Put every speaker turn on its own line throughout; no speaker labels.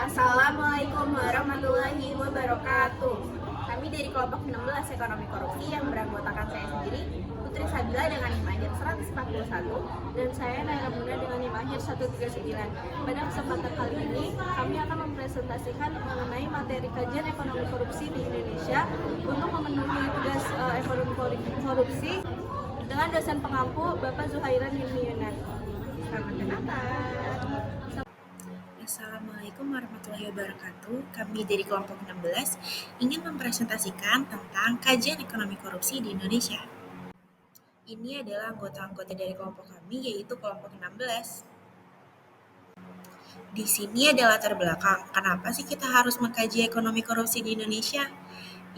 Assalamualaikum warahmatullahi wabarakatuh. Kami dari kelompok 16 Ekonomi Korupsi yang beranggotakan saya sendiri, Putri Sabila dengan NIM akhir 141 dan saya Naira Muna dengan NIM akhir 139. Pada kesempatan kali ini, kami akan mempresentasikan mengenai materi kajian ekonomi korupsi di Indonesia untuk memenuhi tugas ekonomi korupsi dengan dosen pengampu Bapak Zuhairan Hilmi Yunan. Selamat mendengarkan.
Assalamualaikum warahmatullahi wabarakatuh. Kami dari kelompok 16 ingin mempresentasikan tentang kajian ekonomi korupsi di Indonesia. Ini adalah anggota-anggota dari kelompok kami, yaitu kelompok 16. Di sini ada latar belakang, kenapa sih kita harus mengkaji ekonomi korupsi di Indonesia?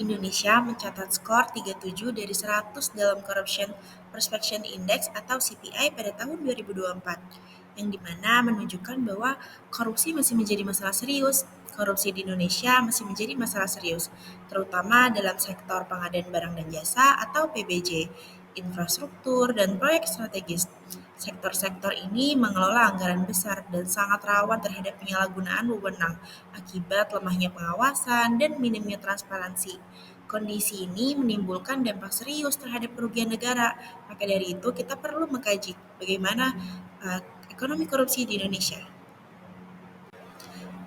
Indonesia mencatat skor 37 dari 100 dalam Corruption Perception Index atau CPI pada tahun 2024, yang dimana menunjukkan bahwa korupsi masih menjadi masalah serius. Korupsi di Indonesia masih menjadi masalah serius, terutama dalam sektor pengadaan barang dan jasa atau PBJ, infrastruktur, dan proyek strategis. Sektor-sektor ini mengelola anggaran besar dan sangat rawan terhadap penyalahgunaan wewenang akibat lemahnya pengawasan dan minimnya transparansi. Kondisi ini menimbulkan dampak serius terhadap kerugian negara. Maka dari itu kita perlu mengkaji bagaimana ekonomi korupsi di Indonesia.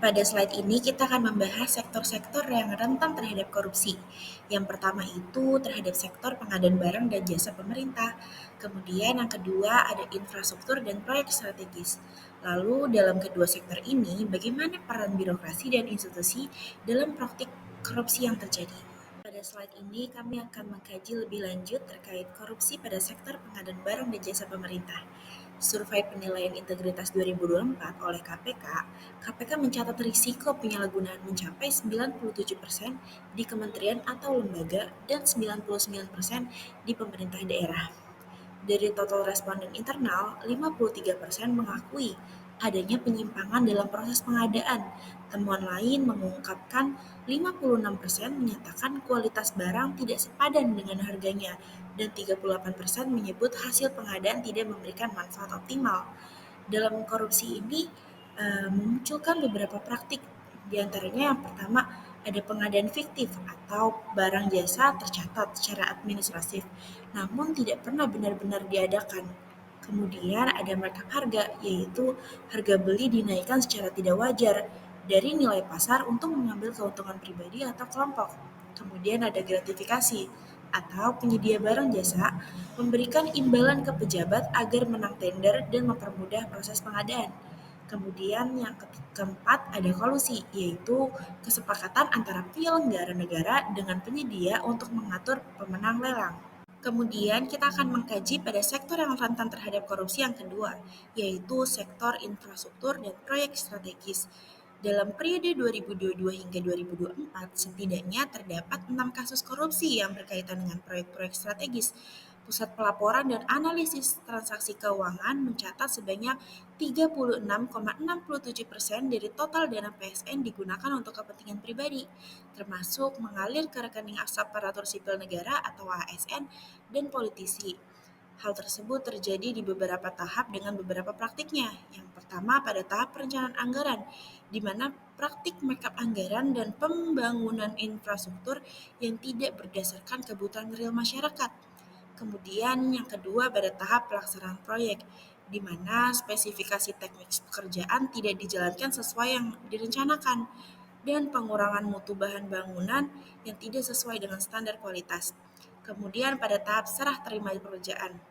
Pada slide ini kita akan membahas sektor-sektor yang rentan terhadap korupsi. Yang pertama itu terhadap sektor pengadaan barang dan jasa pemerintah. Kemudian yang kedua ada infrastruktur dan proyek strategis. Lalu dalam kedua sektor ini bagaimana peran birokrasi dan institusi dalam praktik korupsi yang terjadi. Pada slide ini kami akan mengkaji lebih lanjut terkait korupsi pada sektor pengadaan barang dan jasa pemerintah. Survei Penilaian Integritas 2024 oleh KPK mencatat risiko penyalahgunaan mencapai 97% di kementerian atau lembaga dan 99% di pemerintah daerah. Dari total responden internal, 53% mengakui adanya penyimpangan dalam proses pengadaan. Temuan lain mengungkapkan 56% menyatakan kualitas barang tidak sepadan dengan harganya dan 38% menyebut hasil pengadaan tidak memberikan manfaat optimal. Dalam korupsi ini memunculkan beberapa praktik, di antaranya yang pertama ada pengadaan fiktif atau barang jasa tercatat secara administratif, namun tidak pernah benar-benar diadakan. Kemudian ada markup harga, yaitu harga beli dinaikkan secara tidak wajar dari nilai pasar untuk mengambil keuntungan pribadi atau kelompok. Kemudian ada gratifikasi atau penyedia barang jasa memberikan imbalan ke pejabat agar menang tender dan mempermudah proses pengadaan. Kemudian yang keempat ada kolusi, yaitu kesepakatan antara penyelenggara negara dengan penyedia untuk mengatur pemenang lelang. Kemudian kita akan mengkaji pada sektor yang rentan terhadap korupsi yang kedua, yaitu sektor infrastruktur dan proyek strategis. Dalam periode 2022 hingga 2024, setidaknya terdapat 6 kasus korupsi yang berkaitan dengan proyek-proyek strategis. Pusat Pelaporan dan Analisis Transaksi Keuangan mencatat sebanyak 36,67% dari total dana PSN digunakan untuk kepentingan pribadi, termasuk mengalir ke rekening aparatur sipil negara atau ASN dan politisi. Hal tersebut terjadi di beberapa tahap dengan beberapa praktiknya. Yang pertama pada tahap perencanaan anggaran, di mana praktik markup anggaran dan pembangunan infrastruktur yang tidak berdasarkan kebutuhan real masyarakat. Kemudian yang kedua pada tahap pelaksanaan proyek, di mana spesifikasi teknis pekerjaan tidak dijalankan sesuai yang direncanakan, dan pengurangan mutu bahan bangunan yang tidak sesuai dengan standar kualitas. Kemudian pada tahap serah terima pekerjaan,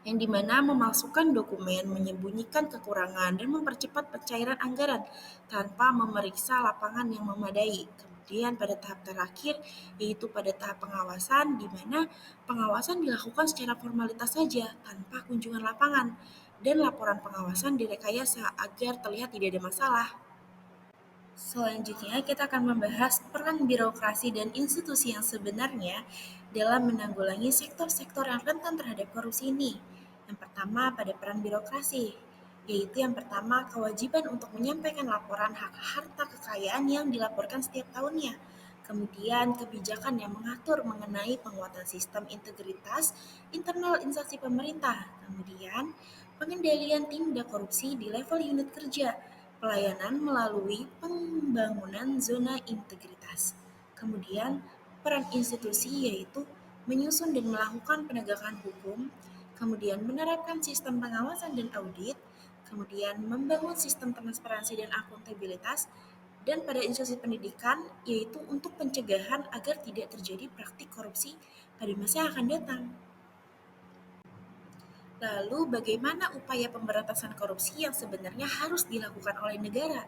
yang dimana memasukkan dokumen, menyembunyikan kekurangan, dan mempercepat pencairan anggaran tanpa memeriksa lapangan yang memadai. Kemudian pada tahap terakhir, yaitu pada tahap pengawasan, di mana pengawasan dilakukan secara formalitas saja, tanpa kunjungan lapangan, dan laporan pengawasan direkayasa agar terlihat tidak ada masalah. Selanjutnya, kita akan membahas peran birokrasi dan institusi yang sebenarnya dalam menanggulangi sektor-sektor yang rentan terhadap korupsi ini. Yang pertama, pada peran birokrasi, yaitu yang pertama, kewajiban untuk menyampaikan laporan hak harta kekayaan yang dilaporkan setiap tahunnya. Kemudian, kebijakan yang mengatur mengenai penguatan sistem integritas internal instansi pemerintah. Kemudian, pengendalian tindak korupsi di level unit kerja, pelayanan melalui pembangunan zona integritas. Kemudian, peran institusi yaitu menyusun dan melakukan penegakan hukum, kemudian menerapkan sistem pengawasan dan audit, kemudian membangun sistem transparansi dan akuntabilitas, dan pada institusi pendidikan yaitu untuk pencegahan agar tidak terjadi praktik korupsi pada masa yang akan datang. Lalu bagaimana upaya pemberantasan korupsi yang sebenarnya harus dilakukan oleh negara?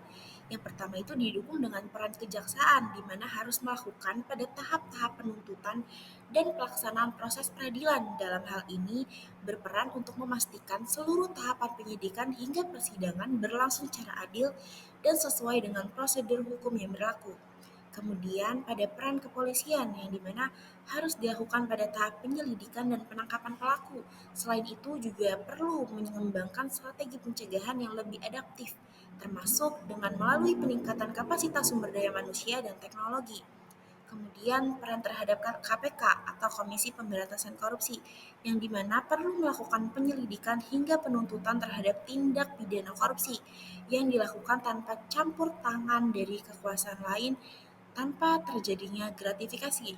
Yang pertama itu didukung dengan peran kejaksaan, di mana harus melakukan pada tahap-tahap penuntutan dan pelaksanaan proses peradilan. Dalam hal ini berperan untuk memastikan seluruh tahapan penyidikan hingga persidangan berlangsung secara adil dan sesuai dengan prosedur hukum yang berlaku. Kemudian pada peran kepolisian yang dimana harus dilakukan pada tahap penyelidikan dan penangkapan pelaku. Selain itu juga perlu mengembangkan strategi pencegahan yang lebih adaptif, termasuk dengan melalui peningkatan kapasitas sumber daya manusia dan teknologi. Kemudian peran terhadap KPK atau Komisi Pemberantasan Korupsi, yang dimana perlu melakukan penyelidikan hingga penuntutan terhadap tindak pidana korupsi yang dilakukan tanpa campur tangan dari kekuasaan lain tanpa terjadinya gratifikasi.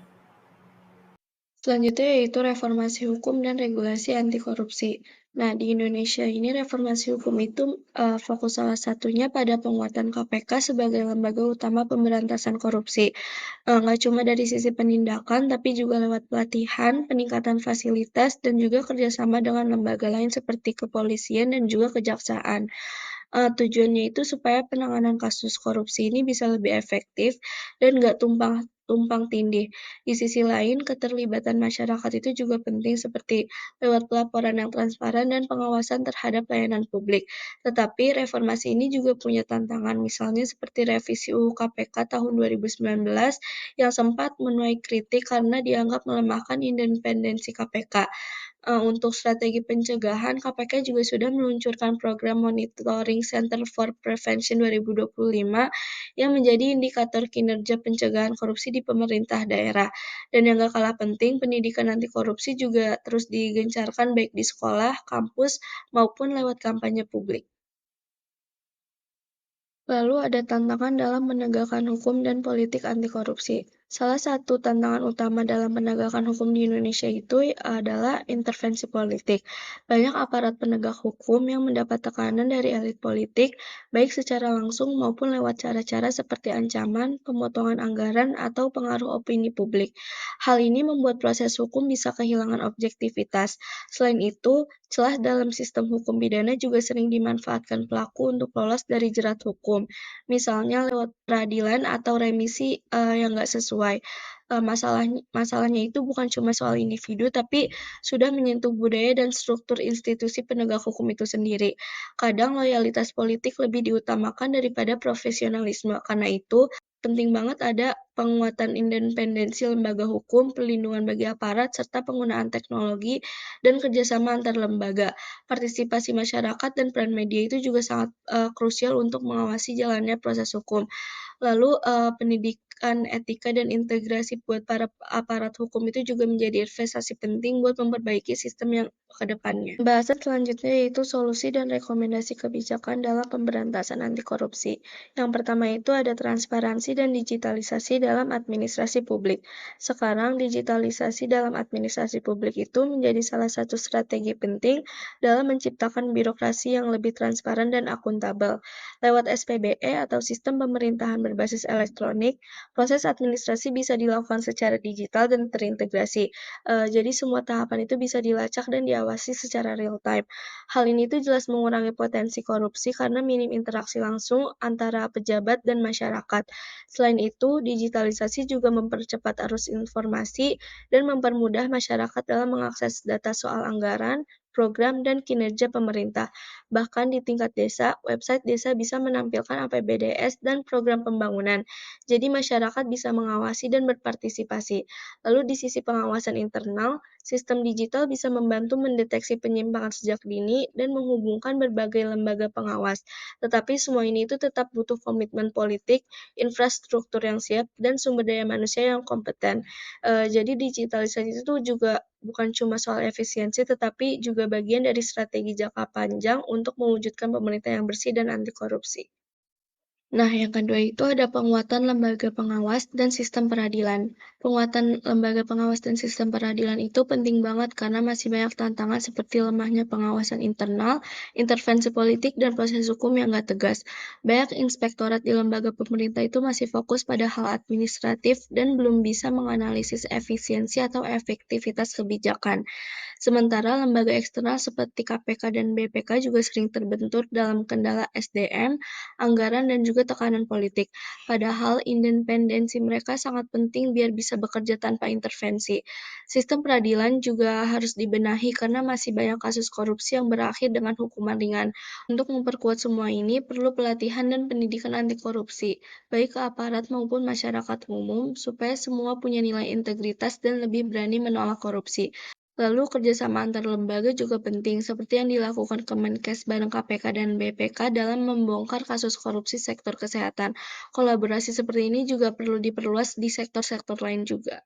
Selanjutnya yaitu reformasi hukum dan regulasi anti korupsi. Nah, di Indonesia ini reformasi hukum itu fokus salah satunya pada penguatan KPK sebagai lembaga utama pemberantasan korupsi. Nggak cuma dari sisi penindakan, tapi juga lewat pelatihan, peningkatan fasilitas, dan juga kerjasama dengan lembaga lain seperti kepolisian dan juga kejaksaan. Tujuannya itu supaya penanganan kasus korupsi ini bisa lebih efektif dan nggak tumpang tindih. Di sisi lain, keterlibatan masyarakat itu juga penting seperti lewat pelaporan yang transparan dan pengawasan terhadap layanan publik. Tetapi reformasi ini juga punya tantangan, misalnya seperti revisi UU KPK tahun 2019 yang sempat menuai kritik karena dianggap melemahkan independensi KPK. Untuk strategi pencegahan, KPK juga sudah meluncurkan program Monitoring Center for Prevention 2025 yang menjadi indikator kinerja pencegahan korupsi di pemerintah daerah. Dan yang gak kalah penting, pendidikan anti korupsi juga terus digencarkan baik di sekolah, kampus, maupun lewat kampanye publik. Lalu ada tantangan dalam menegakkan hukum dan politik anti korupsi. Salah satu tantangan utama dalam penegakan hukum di Indonesia itu adalah intervensi politik. Banyak aparat penegak hukum yang mendapat tekanan dari elit politik, baik secara langsung maupun lewat cara-cara seperti ancaman, pemotongan anggaran, atau pengaruh opini publik. Hal ini membuat proses hukum bisa kehilangan objektivitas. Selain itu, celah dalam sistem hukum pidana juga sering dimanfaatkan pelaku untuk lolos dari jerat hukum, misalnya lewat peradilan atau remisi yang nggak sesuai. Masalahnya itu bukan cuma soal individu, tapi sudah menyentuh budaya dan struktur institusi penegak hukum itu sendiri. Kadang loyalitas politik lebih diutamakan daripada profesionalisme. Karena itu, penting banget ada penguatan independensi lembaga hukum, perlindungan bagi aparat, serta penggunaan teknologi dan kerjasama antar lembaga. Partisipasi masyarakat dan peran media itu juga sangat krusial untuk mengawasi jalannya proses hukum. Lalu pendidikan etika dan integrasi buat para aparat hukum itu juga menjadi investasi penting buat memperbaiki sistem yang ke depannya. Bahasan selanjutnya yaitu solusi dan rekomendasi kebijakan dalam pemberantasan anti korupsi. Yang pertama itu ada transparansi dan digitalisasi dalam administrasi publik. Sekarang digitalisasi dalam administrasi publik itu menjadi salah satu strategi penting dalam menciptakan birokrasi yang lebih transparan dan akuntabel. Lewat SPBE atau sistem pemerintahan berbasis elektronik, proses administrasi bisa dilakukan secara digital dan terintegrasi. Jadi semua tahapan itu bisa dilacak dan diawasi secara real time. Hal ini tuh jelas mengurangi potensi korupsi karena minim interaksi langsung antara pejabat dan masyarakat. Selain itu, digitalisasi juga mempercepat arus informasi dan mempermudah masyarakat dalam mengakses data soal anggaran, program, dan kinerja pemerintah. Bahkan di tingkat desa, website desa bisa menampilkan APBDS dan program pembangunan. Jadi masyarakat bisa mengawasi dan berpartisipasi. Lalu di sisi pengawasan internal, sistem digital bisa membantu mendeteksi penyimpangan sejak dini dan menghubungkan berbagai lembaga pengawas. Tetapi semua ini itu tetap butuh komitmen politik, infrastruktur yang siap, dan sumber daya manusia yang kompeten. Jadi digitalisasi itu juga bukan cuma soal efisiensi, tetapi juga bagian dari strategi jangka panjang untuk mewujudkan pemerintah yang bersih dan anti korupsi. Nah, yang kedua itu ada penguatan lembaga pengawas dan sistem peradilan. Penguatan lembaga pengawas dan sistem peradilan itu penting banget karena masih banyak tantangan seperti lemahnya pengawasan internal, intervensi politik, dan proses hukum yang nggak tegas. Banyak inspektorat di lembaga pemerintah itu masih fokus pada hal administratif dan belum bisa menganalisis efisiensi atau efektivitas kebijakan. Sementara lembaga eksternal seperti KPK dan BPK juga sering terbentur dalam kendala SDM, anggaran, dan juga tekanan politik. Padahal independensi mereka sangat penting biar bisa bekerja tanpa intervensi. Sistem peradilan juga harus dibenahi karena masih banyak kasus korupsi yang berakhir dengan hukuman ringan. Untuk memperkuat semua ini, perlu pelatihan dan pendidikan anti korupsi, baik ke aparat maupun masyarakat umum, supaya semua punya nilai integritas dan lebih berani menolak korupsi. Lalu kerjasama antar lembaga juga penting, seperti yang dilakukan Kemenkes bareng KPK dan BPK dalam membongkar kasus korupsi sektor kesehatan. Kolaborasi seperti ini juga perlu diperluas di sektor-sektor lain juga.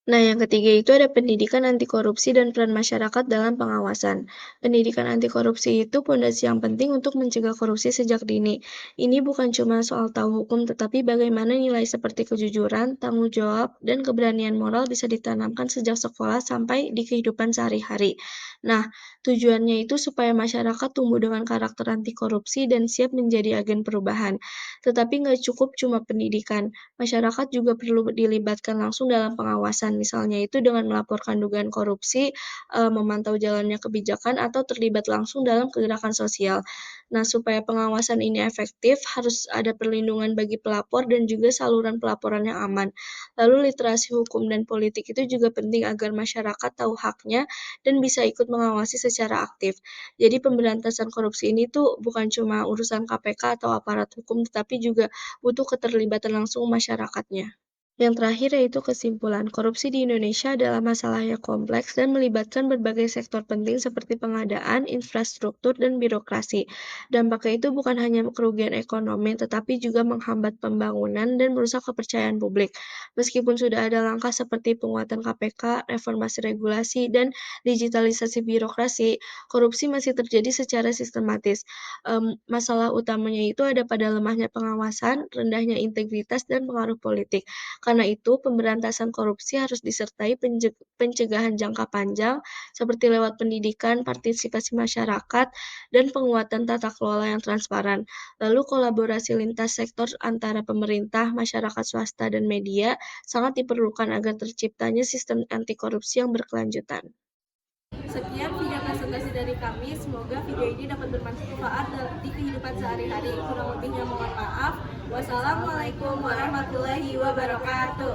Nah, yang ketiga itu ada pendidikan anti korupsi dan peran masyarakat dalam pengawasan. Pendidikan anti korupsi itu pondasi yang penting untuk mencegah korupsi sejak dini. Ini bukan cuma soal tahu hukum, tetapi bagaimana nilai seperti kejujuran, tanggung jawab, dan keberanian moral bisa ditanamkan sejak sekolah sampai di kehidupan sehari-hari. Nah, tujuannya itu supaya masyarakat tumbuh dengan karakter anti korupsi dan siap menjadi agen perubahan. Tetapi nggak cukup cuma pendidikan. Masyarakat juga perlu dilibatkan langsung dalam pengawasan, misalnya itu dengan melaporkan dugaan korupsi, memantau jalannya kebijakan, atau terlibat langsung dalam gerakan sosial. Nah, supaya pengawasan ini efektif, harus ada perlindungan bagi pelapor dan juga saluran pelaporan yang aman. Lalu literasi hukum dan politik itu juga penting agar masyarakat tahu haknya dan bisa ikut mengawasi secara aktif. Jadi pemberantasan korupsi ini tuh bukan cuma urusan KPK atau aparat hukum, tetapi juga butuh keterlibatan langsung masyarakatnya. Yang terakhir yaitu kesimpulan, korupsi di Indonesia adalah masalah yang kompleks dan melibatkan berbagai sektor penting seperti pengadaan, infrastruktur, dan birokrasi. Dampaknya itu bukan hanya kerugian ekonomi, tetapi juga menghambat pembangunan dan merusak kepercayaan publik. Meskipun sudah ada langkah seperti penguatan KPK, reformasi regulasi, dan digitalisasi birokrasi, korupsi masih terjadi secara sistematis. Masalah utamanya itu ada pada lemahnya pengawasan, rendahnya integritas, dan pengaruh politik. Karena itu, pemberantasan korupsi harus disertai pencegahan jangka panjang seperti lewat pendidikan, partisipasi masyarakat, dan penguatan tata kelola yang transparan. Lalu kolaborasi lintas sektor antara pemerintah, masyarakat swasta, dan media sangat diperlukan agar terciptanya sistem anti korupsi yang berkelanjutan.
Sekian video presentasi dari kami. Semoga video ini dapat bermanfaat di kehidupan sehari-hari. Kurang lebihnya mohon maaf. Wassalamualaikum warahmatullahi wabarakatuh.